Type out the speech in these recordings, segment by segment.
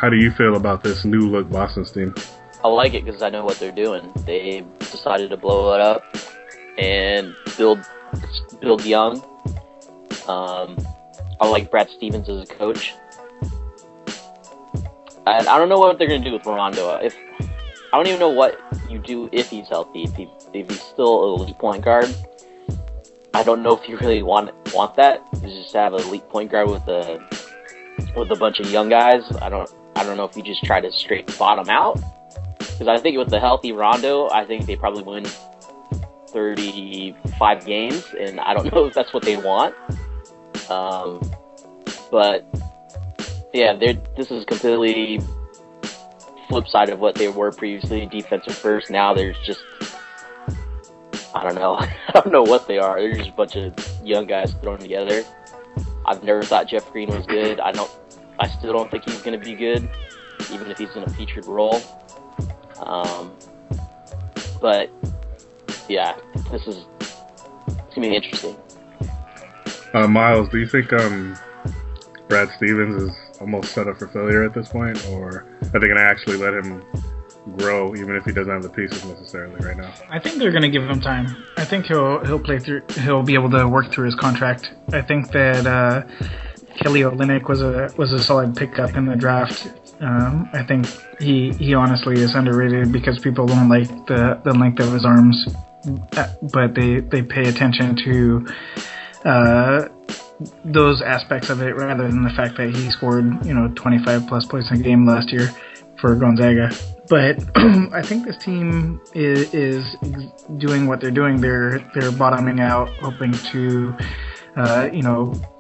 How do you feel about this new look Boston's team? I like it because I know what they're doing. They decided to blow it up and build young. I like Brad Stevens as a coach. And I don't know what they're going to do with Rondo. I don't even know what you do if he's healthy. If he's still an elite point guard, I don't know if you really want that. Just have an elite point guard with a bunch of young guys. I don't know if you just try to straight bottom out. Because I think with the healthy Rondo, I think they probably win 35 games, and I don't know if that's what they want. But yeah, this is completely flip side of what they were previously, defensive first. Now there's just, I don't know. I don't know what they are. They're just a bunch of young guys thrown together. I've never thought Jeff Green was good. I still don't think he's going to be good, even if he's in a featured role. But yeah, it's going to be interesting. Miles, do you think Brad Stevens is almost set up for failure at this point, or are they going to actually let him grow even if he doesn't have the pieces necessarily right now? I think they're going to give him time. I think he'll play through. He'll be able to work through his contract. I think that Kelly Olynyk was a solid pickup in the draft. I think he honestly is underrated because people don't like the length of his arms, but they pay attention to those aspects of it rather than the fact that he scored 25 plus points a game last year for Gonzaga. But I think this team is doing what they're doing. They're bottoming out, hoping to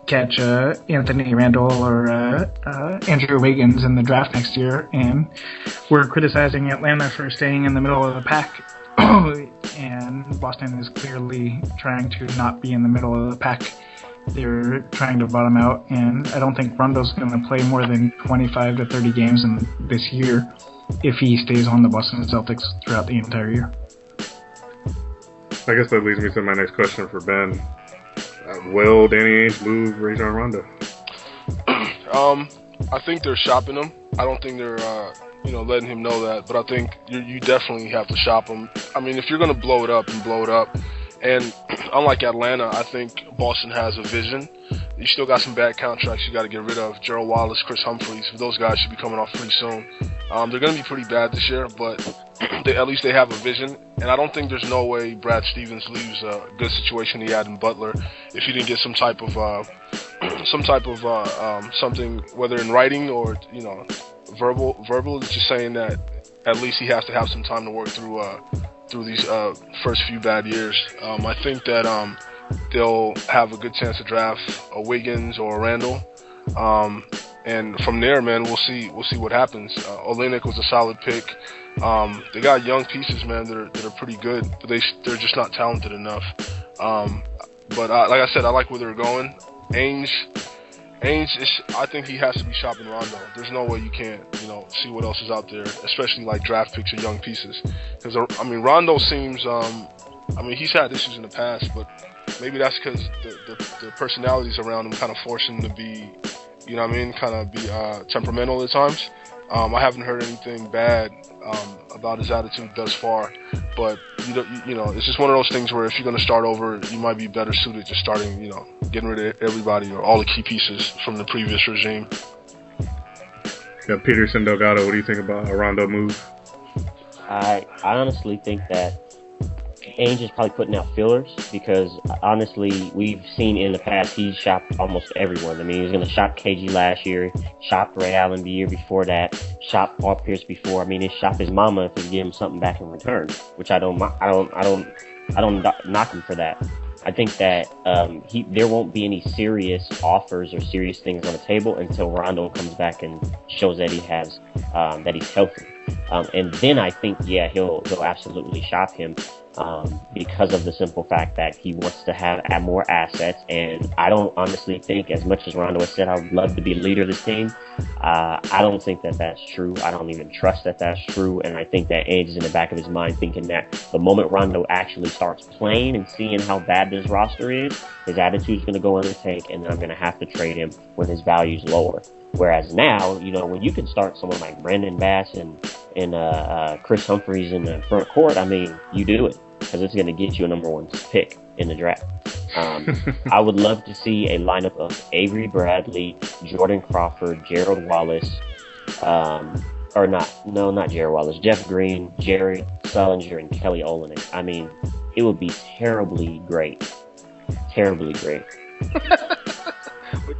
catch Anthony Randall or Andrew Wiggins in the draft next year. And we're criticizing Atlanta for staying in the middle of the pack. And Boston is clearly trying to not be in the middle of the pack. They're trying to bottom out, and I don't think Rondo's going to play more than 25 to 30 games in this year if he stays on the Boston Celtics throughout the entire year. I guess that leads me to my next question for Ben. Will Danny Ainge move Rajon Rondo? I think they're shopping him. I don't think they're letting him know that, but I think you definitely have to shop him. I mean, if you're going to blow it up. And unlike Atlanta, I think Boston has a vision. You still got some bad contracts you got to get rid of. Gerald Wallace, Chris Humphries, those guys should be coming off pretty soon. They're going to be pretty bad this year, but at least they have a vision. And I don't think there's no way Brad Stevens leaves a good situation he had in Butler if he didn't get some type of something, whether in writing or verbal, just saying that at least he has to have some time to work through these first few bad years. I think that they'll have a good chance to draft a Wiggins or a Randall, and from there, man, we'll see what happens. Olynyk was a solid pick. They got young pieces, man, that are pretty good, but they're just not talented enough. But like I said, I like where they're going. Ainge, I think he has to be shopping Rondo. There's no way you can't, see what else is out there, especially like draft picks or young pieces. Because Rondo seems, he's had issues in the past, but maybe that's because the personalities around him kind of force him to be, kind of be temperamental at times. I haven't heard anything bad about his attitude thus far, but it's just one of those things where if you're going to start over, you might be better suited just starting, getting rid of everybody or all the key pieces from the previous regime. Yeah, Peterson Delgado, what do you think about a Rondo move? I honestly think that Ainge is probably putting out fillers because honestly, we've seen in the past he's shopped almost everyone. He was going to shop KG last year, shopped Ray Allen the year before that, shopped Paul Pierce before. He shopped his mama if he give him something back in return, which I don't knock him for that. I think that there won't be any serious offers or serious things on the table until Rondo comes back and shows that that he's healthy. And then I think, he'll absolutely shop him. because of the simple fact that he wants to add more assets. And I don't honestly think, as much as Rondo has said, I would love to be a leader of this team, I don't think that that's true. I don't even trust that that's true. And I think that Ainge is in the back of his mind thinking that the moment Rondo actually starts playing and seeing how bad this roster is, his attitude's going to go in the tank, and then I'm going to have to trade him when his value's lower. Whereas now, when you can start someone like Brandon Bass and Chris Humphries in the front court, I mean, you do it, because it's going to get you a number 1 pick in the draft. I would love to see a lineup of Avery Bradley, Jordan Crawford, Gerald Wallace, not Gerald Wallace, Jeff Green, Jerry Sullinger, and Kelly Olynyk. I mean, it would be terribly great. Terribly great.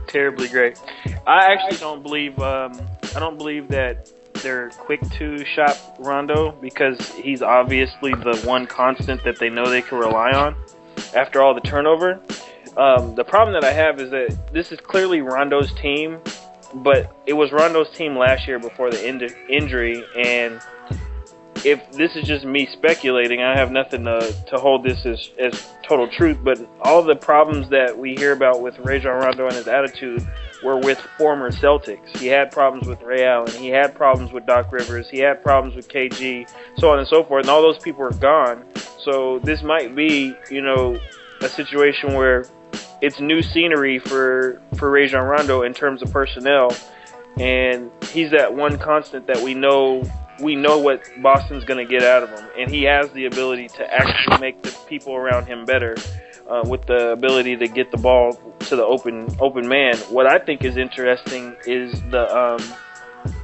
Terribly great. I actually don't believe that they're quick to shop Rondo, because he's obviously the one constant that they know they can rely on after all the turnover. The problem that I have is that this is clearly Rondo's team, but it was Rondo's team last year before the injury, and if this is just me speculating, I have nothing to hold this as total truth, but all the problems that we hear about with Rajon Rondo and his attitude were with former Celtics. He had problems with Ray Allen. He had problems with Doc Rivers. He had problems with KG, so on and so forth, and all those people are gone. So this might be, a situation where it's new scenery for Rajon Rondo in terms of personnel, and he's that one constant that we know what Boston's going to get out of him, and he has the ability to actually make the people around him better, with the ability to get the ball to the open man. What I think is interesting is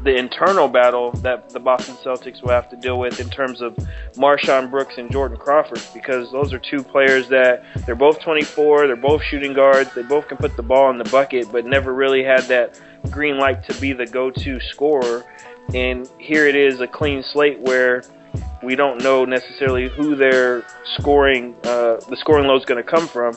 the internal battle that the Boston Celtics will have to deal with in terms of Marshawn Brooks and Jordan Crawford, because those are two players that they're both 24, they're both shooting guards, they both can put the ball in the bucket, but never really had that green light to be the go-to scorer. And here it is, a clean slate where we don't know necessarily who their scoring load is going to come from,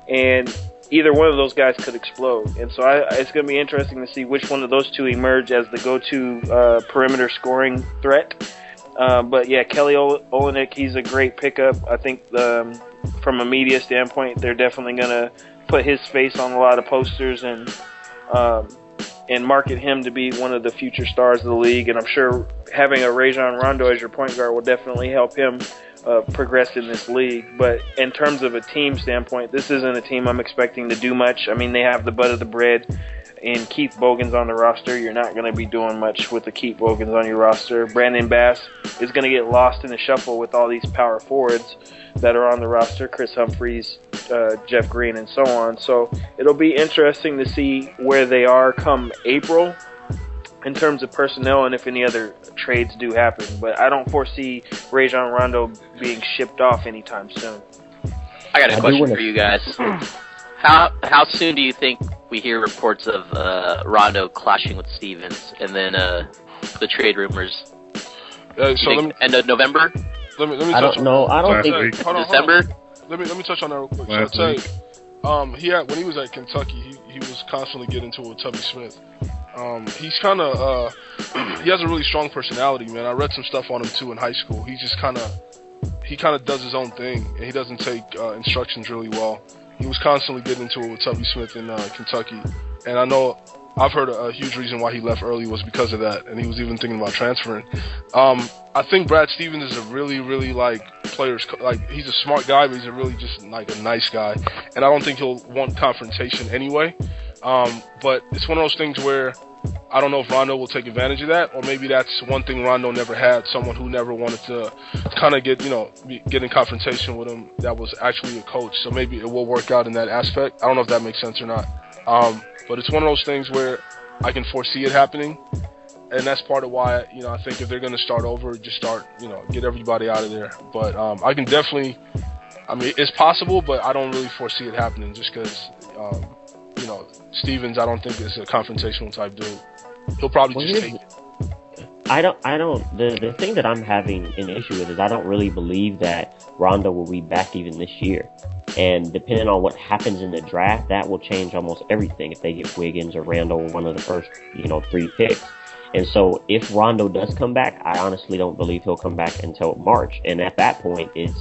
and either one of those guys could explode. And so it's going to be interesting to see which one of those two emerge as the go-to perimeter scoring threat. But yeah, Kelly Olynyk, he's a great pickup. I think from a media standpoint, they're definitely going to put his face on a lot of posters and market him to be one of the future stars of the league. And I'm sure having a Rajon Rondo as your point guard will definitely help him progress in this league. But in terms of a team standpoint, this isn't a team I'm expecting to do much. I mean, they have the butt of the bread and Keith Bogans on the roster. You're not going to be doing much with the Keith Bogans on your roster. Brandon Bass is going to get lost in the shuffle with all these power forwards that are on the roster, Chris Humphries, Jeff Green, and so on. So it'll be interesting to see where they are come April in terms of personnel and if any other trades do happen. But I don't foresee Rajon Rondo being shipped off anytime soon. I got a question for you guys. How soon do you think we hear reports of Rondo clashing with Stevens, and then the trade rumors? End of November? Let me I don't know. I don't think December. Let me touch on that real quick. Last So week. when he was at Kentucky, he was constantly getting into it with Tubby Smith. He's kind of he has a really strong personality, man. I read some stuff on him too in high school. He kind of does his own thing, and he doesn't take instructions really well. He was constantly getting into it with Tubby Smith in Kentucky, and I know I've heard a huge reason why he left early was because of that, and he was even thinking about transferring. I think Brad Stevens is a really, really he's a smart guy, but he's a really just like a nice guy, and I don't think he'll want confrontation anyway. But it's one of those things where I don't know if Rondo will take advantage of that, or maybe that's one thing Rondo never had, someone who never wanted to kind of get in confrontation with him that was actually a coach. So maybe it will work out in that aspect. I don't know if that makes sense or not. But it's one of those things where I can foresee it happening, and that's part of why, I think if they're going to start over, just start, get everybody out of there. But I can definitely, it's possible, but I don't really foresee it happening just because, Stevens, I don't think is a confrontational type dude. He'll probably just take it. The thing that I'm having an issue with is I don't really believe that Rondo will be back even this year. And depending on what happens in the draft, that will change almost everything if they get Wiggins or Randall, one of the first, 3 picks. And so if Rondo does come back, I honestly don't believe he'll come back until March. And at that point, it's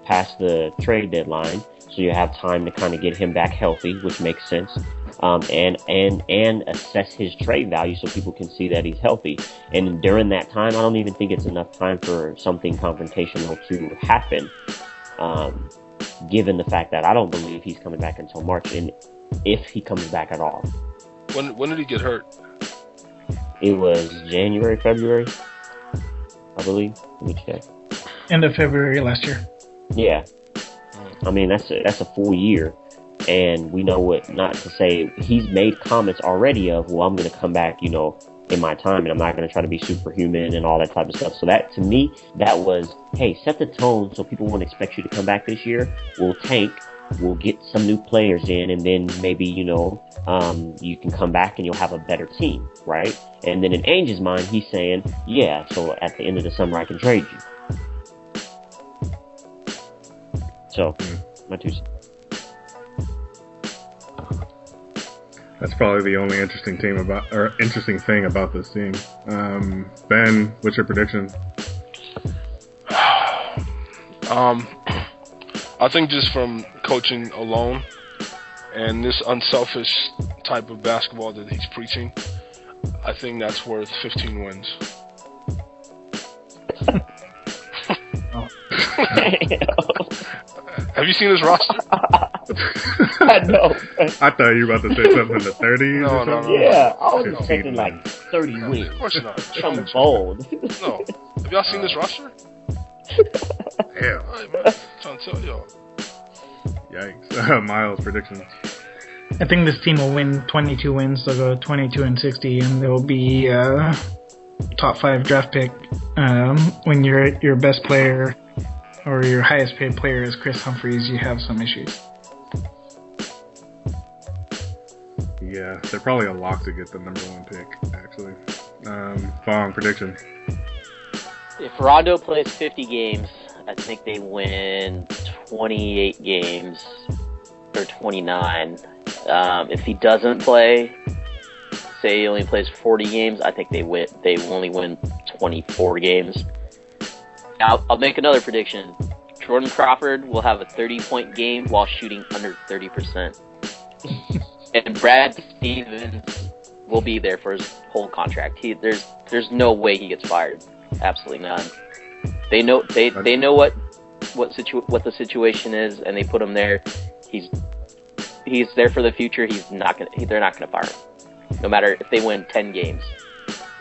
past the trade deadline, so you have time to kind of get him back healthy, which makes sense. And assess his trade value so people can see that he's healthy. And during that time, I don't even think it's enough time for something confrontational to happen, given the fact that I don't believe he's coming back until March, and if he comes back at all. When did he get hurt? It was January, February, I believe. Let me check. End of February last year. Yeah. I mean, that's a full year. And we know what not to say. He's made comments already of, well, I'm going to come back, in my time, and I'm not going to try to be superhuman and all that type of stuff. So that, to me, that was, hey, set the tone so people won't expect you to come back this year. We'll tank. We'll get some new players in, and then maybe, you can come back and you'll have a better team, right? And then in Ainge's mind, he's saying, yeah, so at the end of the summer, I can trade you. So, my two cents. That's probably the only interesting thing about this team. Ben, what's your prediction? I think just from coaching alone and this unselfish type of basketball that he's preaching, I think that's worth 15 wins. Have you seen his roster? I know. I thought you were about to say something in the 30s. No. Yeah, I was 15 expecting like 30 wins. Of course not. Some bold. No. Have y'all seen this roster? Hell. Alright, man. I'm trying to tell y'all. Yikes. Miles, predictions. I think this team will win 22 wins. They'll go 22-60, and they'll be top 5 draft pick. When your best player or your highest paid player is Chris Humphries, you have some issues. Yeah, they're probably a lock to get the number 1 pick, actually. Fong, prediction. If Rondo plays 50 games, I think they win 28 games or 29. If he doesn't play, say he only plays 40 games, I think they only win 24 games. Now, I'll make another prediction. Jordan Crawford will have a 30-point game while shooting under 30%. And Brad Stevens will be there for his whole contract. There's no way he gets fired. Absolutely none. They know what the situation is, and they put him there. He's there for the future. They're not gonna fire him, no matter if they win 10 games.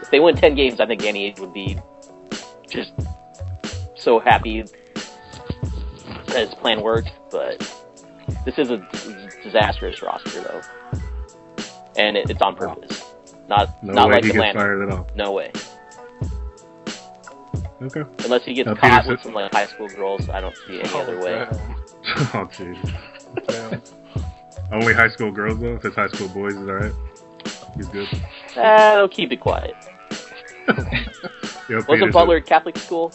If they win 10 games, I think Danny Ainge would be just so happy that his plan worked. But this is a disastrous roster, though, and it's on purpose. Not like he Atlanta. gets fired at all. No way. Okay. Unless he gets caught with some high school girls, I don't see any other way. Oh, jeez. Only high school girls, though? If it's high school boys, is alright? He's good. They'll keep it quiet. Wasn't Butler Catholic school?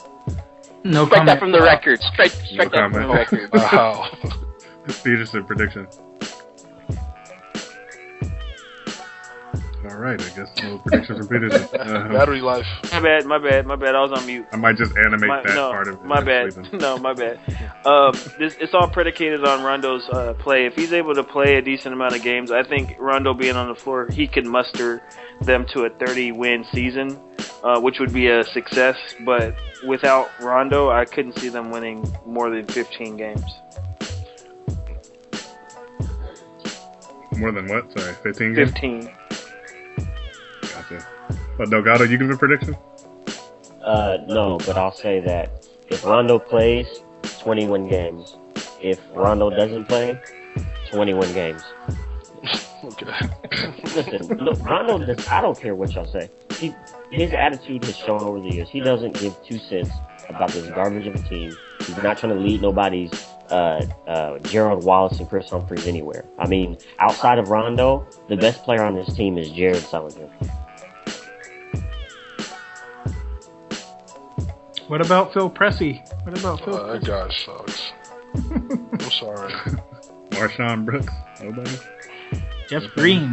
No Strike comment. that from the record. Strike No that from the comment. record. Wow. Peterson, prediction. Alright, I guess no prediction from Peterson. Battery life. My bad. I was on mute. I might just animate part of it. My bad. No, my bad. It's all predicated on Rondo's play. If he's able to play a decent amount of games, I think Rondo being on the floor, he can muster them to a 30-win season, which would be a success. But without Rondo, I couldn't see them winning more than 15 games. More than what? Sorry, 15 games? 15. Gotcha. But Delgado, you give a prediction? No, but I'll say that if Rondo plays, 21 games. If Rondo doesn't play, 21 games. Okay. Listen, look, Rondo, I don't care what y'all say. His attitude has shown over the years. He doesn't give 2 cents about this garbage of a team. He's not trying to lead nobody's Gerald Wallace and Chris Humphries anywhere. I mean, outside of Rondo, the best player on this team is Jared Sullinger. What about Phil Pressey? That guy sucks. I'm sorry. Marshawn Brooks? Nobody? Jeff Green.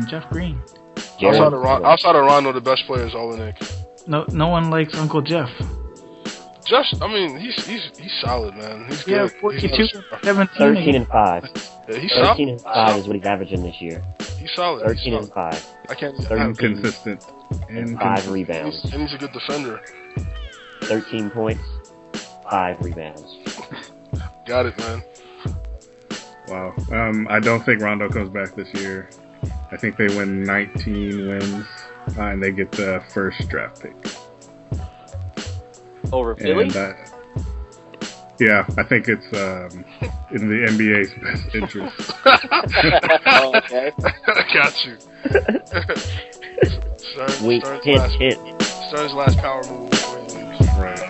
Outside of Rondo, the best player is Olenek. No one likes Uncle Jeff. Josh, I mean, he's solid, man. He's Yeah, good. 42, 17. 13 and 5. Yeah, he's 13 solid. and 5 is what he's averaging this year. He's solid. 13 and 5. I can't. 13 Inconsistent. and 5 rebounds. And he's a good defender. 13 points, 5 rebounds. Got it, man. Wow. I don't think Rondo comes back this year. I think they win 19 wins, and they get the first draft pick. Over Philly? And, yeah, I think it's in the NBA's best interest. Oh, okay. Got you. Wink, hint, hint. Start his last power move before he leaves. Right.